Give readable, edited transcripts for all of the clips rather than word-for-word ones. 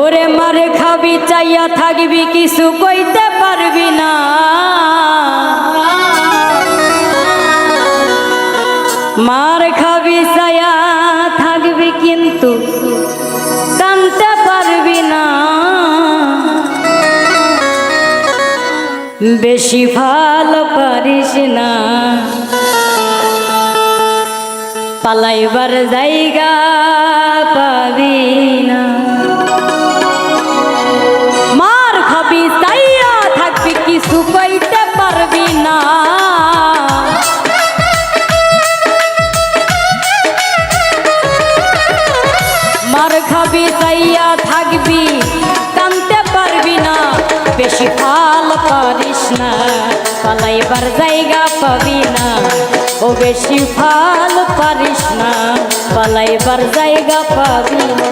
ওরে মারে খাবি চাইয়া থাকবি কিছু কইতে পারবি না, মার খাবি চাইয়া থাকবি কিন্তু টানতে পারবি না। বেশি ভালো পারিস না, পালাইবার জায়গা পাবি না। মার খাবি চাইয়া থাকবি কিছু কইতে পারবি না, মার খাবি চাইয়া থাকবি কানতে পারবি না। বেশি ভাল পারিস না, পালাইবার জায়গা পাবি না। ও বেশি ভাল পারিস না, পালাইবার জায়গা পাবি না।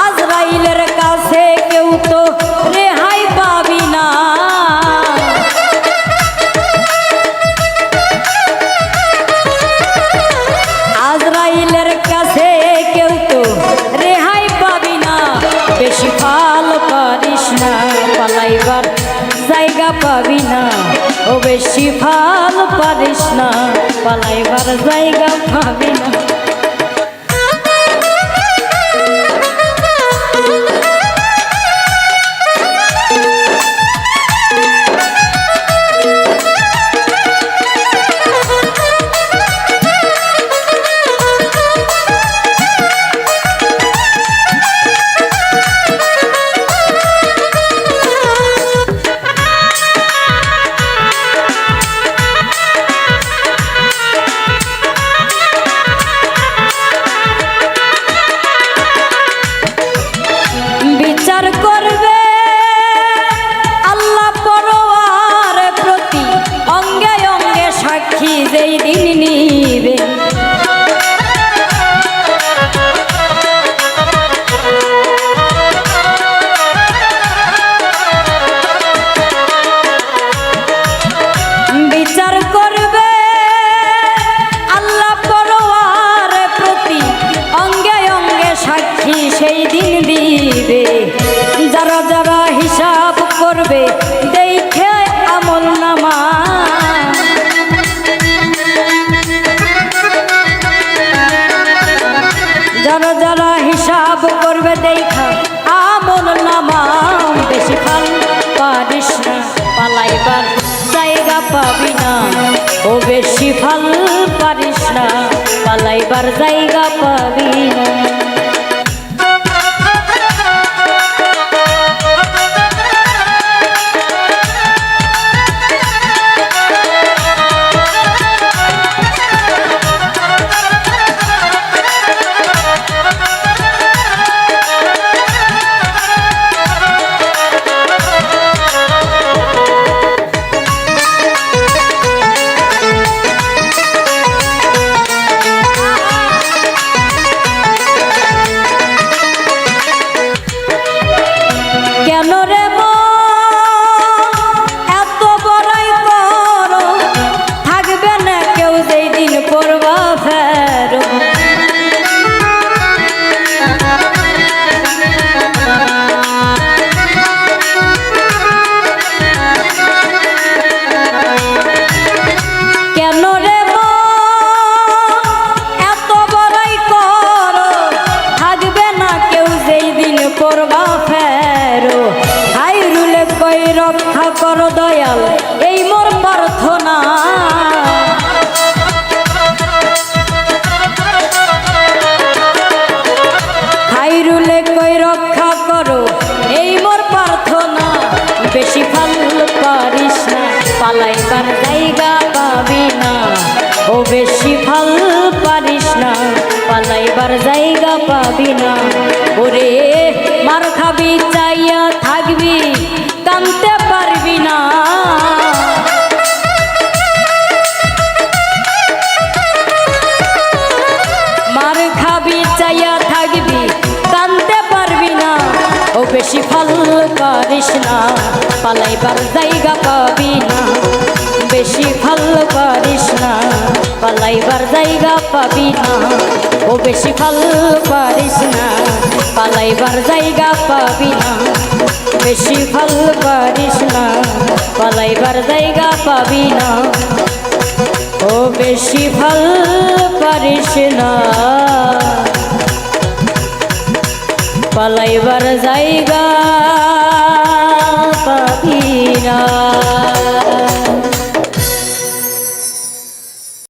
আজরাইলের কাছে কেউ তো রেহাই পাবি না, আজরাইলের কাছে কেউ তো রেহাই পাবি না। বেশি ভাল পারিস না, পালাইবার জায়গা পাবি না। ও বেশি ভাল পারিস না, পালাইবার জায়গা পাবি না। যেই দিন নিবে বিচার করবে আল্লাহ পরওয়ার প্রতি অঙ্গে অঙ্গে সাক্ষী সেই দিন দিবে। যারা যারা হিসাব করবে দেখে আমল নামা, যারা যারা হিসাব করবে দেখা আমল নামা। বেশি ভাল পারিস না, পালাইবার জায়গা পাবি না। ও বেশি ভাল পারিস না, পালাইবার জায়গা পাবি না। পালাইবার জায়গা পাবি না ও বেশি ফল পারিস না পালাইবার জায়গা পাবি না ওরে মার খাবি চাইয়া থাকবি কানতে পারবি না মার খাবি চাইয়া থাকবি কানতে পারবি না ও বেশি ফল পারিস না পালাইবার জায়গা পাবি না বেশি ফল পারিস না পালাইবার জায়গা পাবি না ও বেশি ফল পারিস না পালাইবার জায়গা পাবি না বেশি ফল পারিস না পালাইবার জায়গা পাবি না ও বেশি ফল পারিস না পালাইবার জায়গা পাবি না।